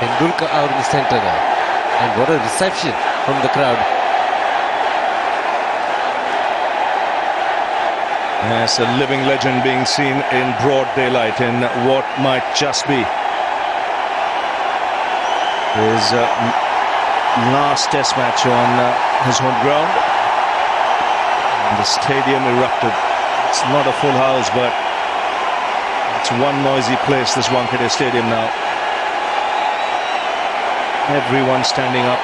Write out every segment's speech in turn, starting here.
Tendulkar out in the centre now. And what a reception from the crowd. Yes, a living legend being seen in broad daylight in what might just be his last test match on his home ground. And the stadium erupted. It's not a full house, but it's one noisy place, this Wankhede Stadium now. Everyone standing up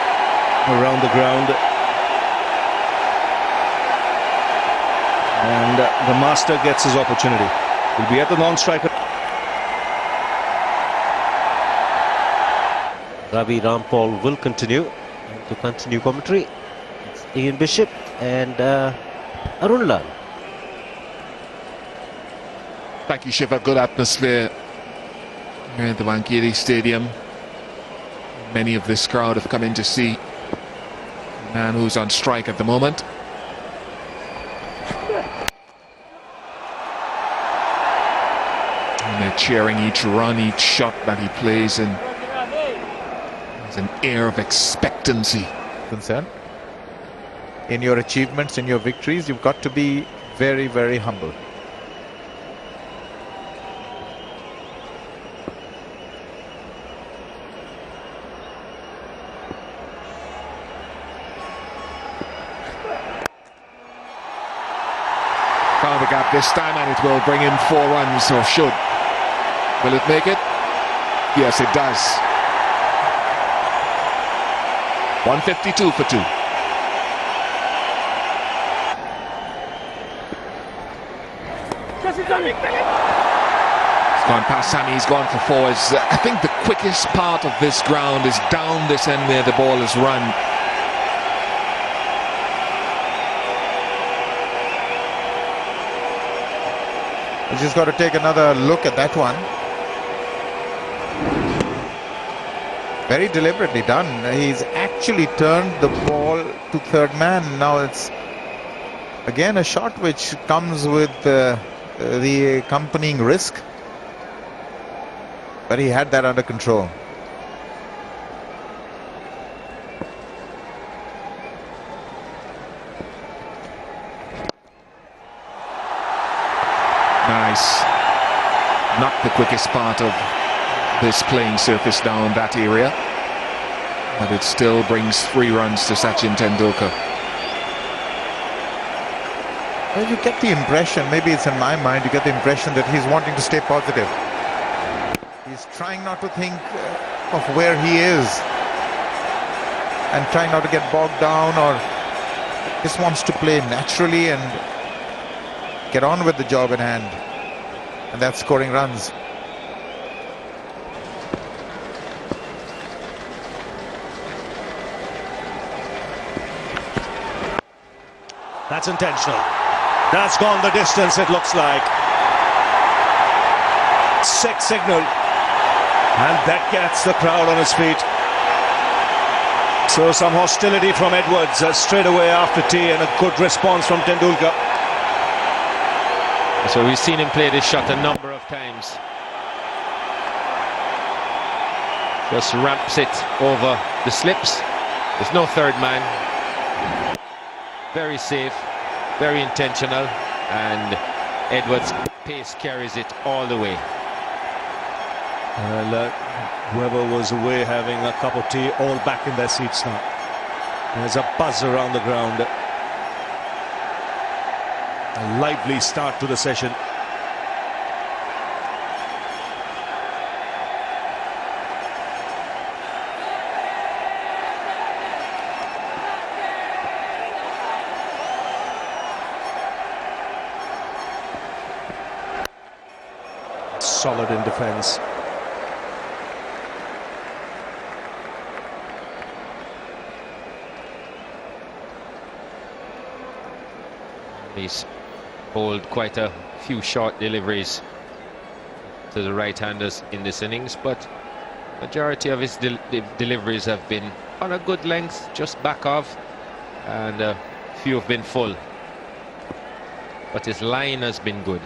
around the ground. And the master gets his opportunity. He'll be at the non-striker. Ravi Rampal will continue commentary. It's Ian Bishop and Arun Lal. Thank you, Shiva. Good atmosphere here at the Wankhede Stadium. Many of this crowd have come in to see the man who's on strike at the moment. And they're cheering each run, each shot that he plays, and there's an air of expectancy. Concern in your achievements, in your victories, you've got to be very, very humble. Found the gap this time, and it will bring in 4 runs, or should. Will it make it? Yes, it does. 152 for 2. He's gone past Sammy, he's gone for 4. I think the quickest part of this ground is down this end where the ball is run. You just got to take another look at that one. Very deliberately done. He's actually turned the ball to third man. Now it's again a shot which comes with the accompanying risk. But he had that under control. Nice. Not the quickest part of this playing surface down that area, but it still brings 3 runs to Sachin Tendulkar. Well, you get the impression, maybe it's in my mind, you get the impression that he's wanting to stay positive. He's trying not to think of where he is and trying not to get bogged down, or just wants to play naturally and get on with the job in hand, and that's scoring runs. That's intentional. That's gone the distance, it looks like. 6 signal. And that gets the crowd on its feet. So some hostility from Edwards straight away after tea, and a good response from Tendulkar. So we've seen him play this shot a number of times. Just ramps it over the slips. There's no third man. Very safe, very intentional, and Edwards' pace carries it all the way. Whoever was away having a cup of tea, all back in their seats now. There's a buzz around the ground. A lively start to the session. Solid in defense. He's bowled quite a few short deliveries to the right-handers in this innings, but majority of his deliveries have been on a good length, just back off, and a few have been full. But his line has been good.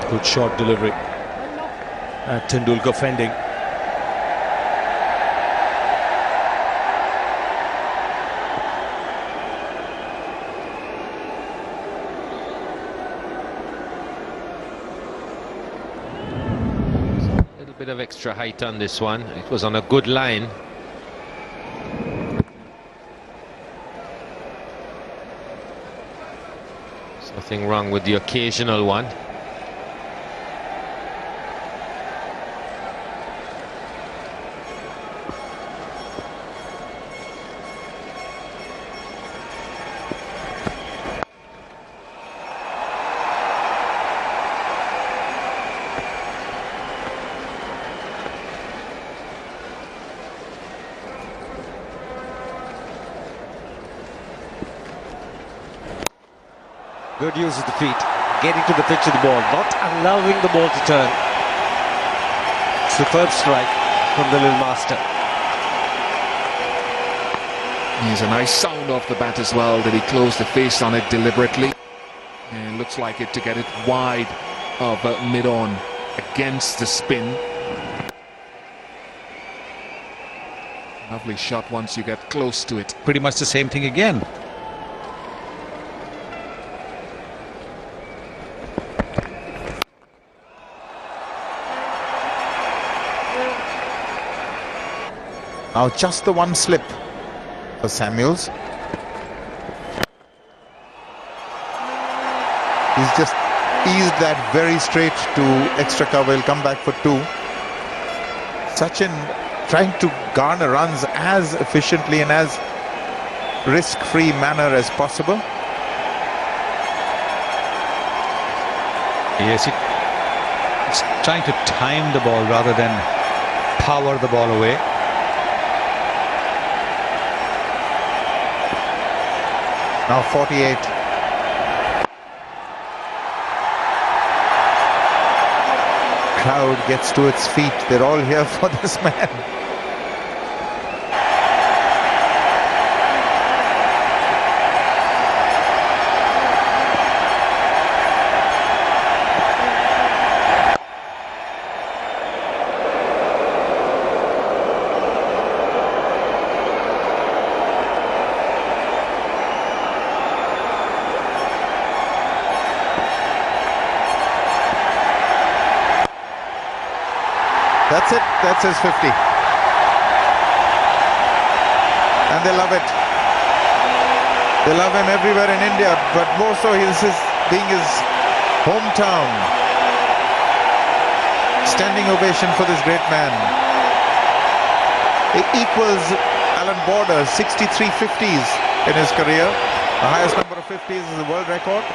Good short delivery. Tendulkar fending. A little bit of extra height on this one. It was on a good line. There's nothing wrong with the occasional one. Good use of the feet, getting to the pitch of the ball, not allowing the ball to turn. Superb strike from the little master. Here's a nice sound off the bat as well. Did he close the face on it deliberately? And looks like it to get it wide of mid-on against the spin. Lovely shot once you get close to it. Pretty much the same thing again. Now just the one slip for Samuels. He's just eased that very straight to extra cover. He'll come back for 2. Sachin trying to garner runs as efficiently and as risk-free manner as possible. Yes, it's trying to time the ball rather than power the ball away. Now 48. Crowd gets to its feet. They're all here for this man. That's it. That's his 50. And they love it. They love him everywhere in India, but more so being his hometown. Standing ovation for this great man. It equals Alan Border's 63 50s in his career. The highest number of 50s is the world record.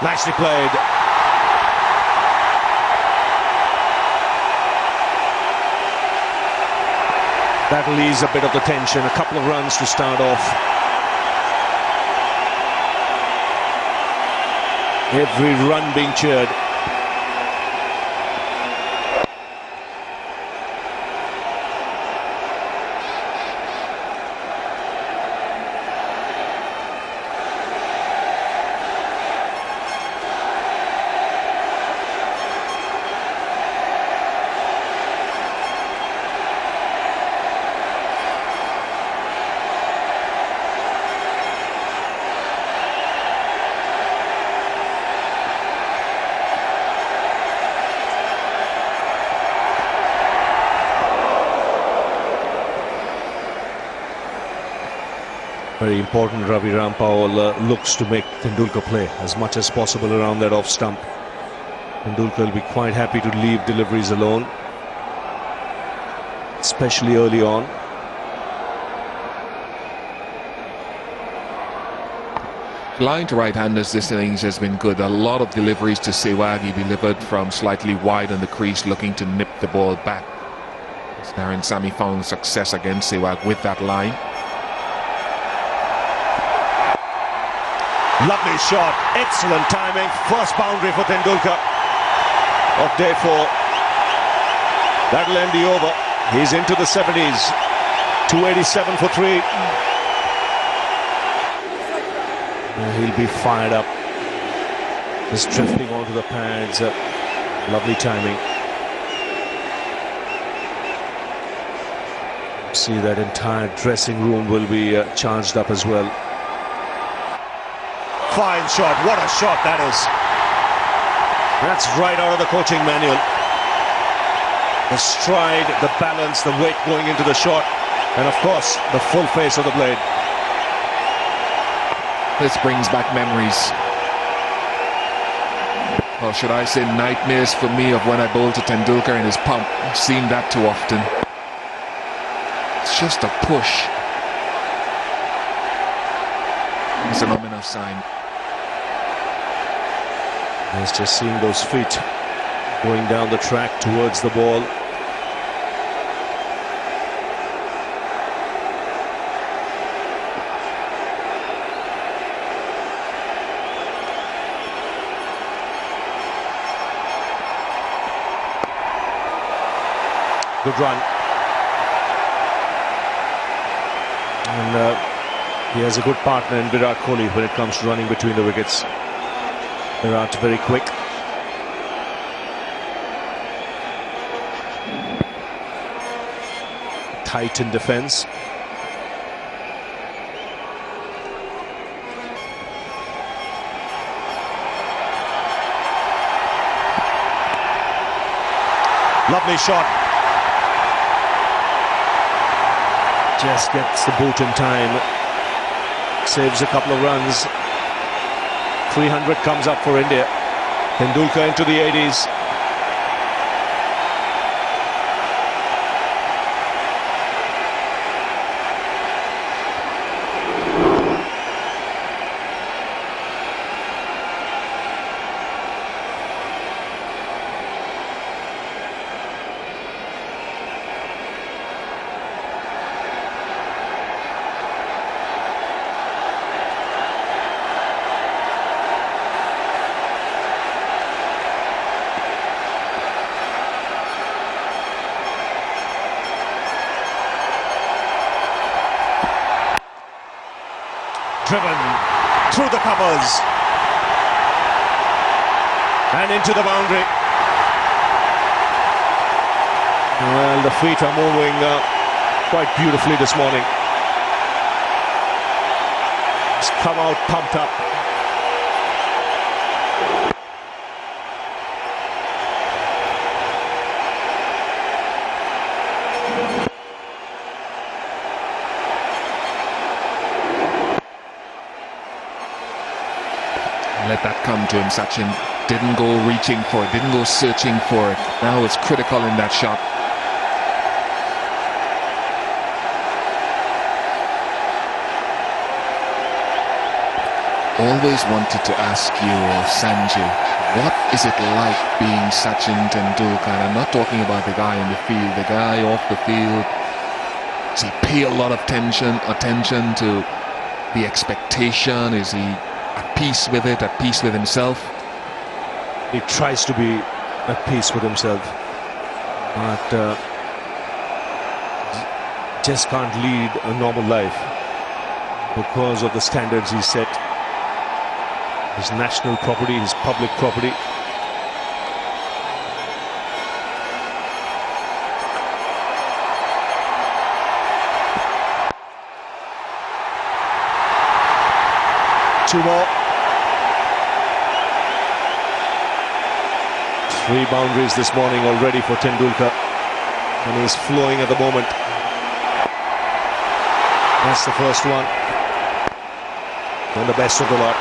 Nicely played. That'll ease a bit of the tension. A couple of runs to start off. Every run being cheered. Very important. Ravi Rampal looks to make Tendulkar play as much as possible around that off stump. Tendulkar will be quite happy to leave deliveries alone, especially early on. Line to right-handers this innings has been good. A lot of deliveries to Sehwag. He delivered from slightly wide on the crease, looking to nip the ball back. Darren Sammy found success against Sehwag with that line. Lovely shot, excellent timing. First boundary for Tendulkar of day 4. That'll end the over. He's into the 70s. 287 for 3. He'll be fired up. Just drifting onto the pads. Lovely timing. See, that entire dressing room will be charged up as well. Fine shot. What a shot that is. That's right out of the coaching manual. The stride, the balance, the weight going into the shot, and of course the full face of the blade. This brings back memories, or should I say nightmares for me, of when I bowled to Tendulkar in his pump. I've seen that too often. It's just a push. It's an ominous sign. He's just seeing those feet going down the track towards the ball. Good run. And he has a good partner in Virat Kohli when it comes to running between the wickets. Virat very quick. Tight in defence. Lovely shot. Just gets the boot in time. Saves a couple of runs. 300 comes up for India. Tendulkar into the 80s. Driven through the covers and into the boundary. Well, the feet are moving quite beautifully this morning. It's come out pumped up. Let that come to him. Sachin didn't go reaching for it, didn't go searching for it. Now it's critical in that shot. Always wanted to ask you, Sanjay, what is it like being Sachin Tendulkar? I'm not talking about the guy in the field, the guy off the field. Does he pay a lot of attention to the expectation? Is he at peace with it, at peace with himself? He tries to be at peace with himself, but just can't lead a normal life because of the standards he set. His national property, his public property. Two more. 3 boundaries this morning already for Tendulkar, and he's flowing at the moment. That's the first one, and the best of the lot.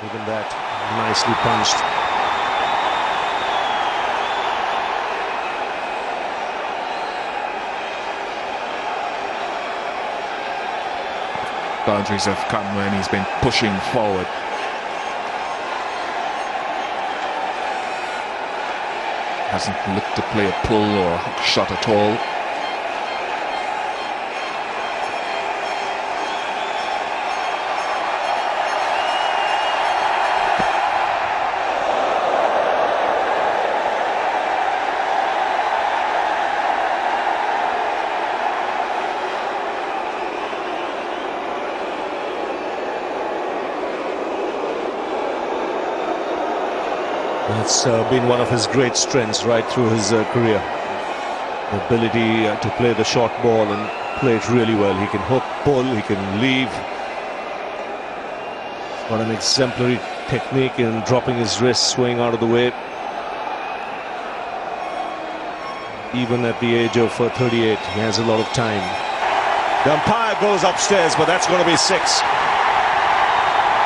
Even that, nicely punched. Boundaries have come when he's been pushing forward. Hasn't looked to play a pull or a shot at all. That's been one of his great strengths right through his career. The ability to play the short ball and play it really well. He can hook, pull, he can leave. He's got an exemplary technique in dropping his wrist, swing out of the way. Even at the age of 38, he has a lot of time. The umpire goes upstairs, but that's going to be 6.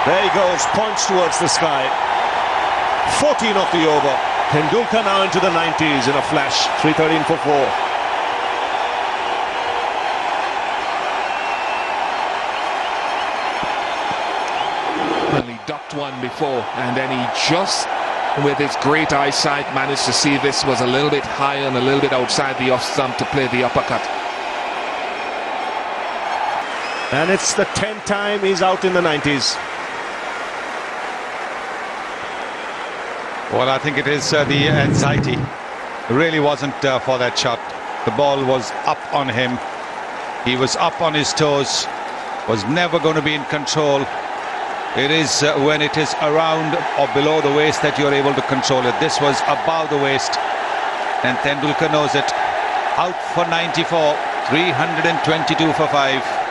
There he goes, points towards the sky. 14 off the over. Tendulkar now into the 90s in a flash. 313 for 4. Well, he ducked one before, and then he just, with his great eyesight, managed to see this was a little bit high and a little bit outside the off stump to play the uppercut. And it's the 10th time he's out in the 90s. Well, I think it is the anxiety. It really wasn't for that shot. The ball was up on him. He was up on his toes. Was never going to be in control. It is when it is around or below the waist that you're able to control it. This was above the waist, and Tendulkar knows it. Out for 94, 322 for 5.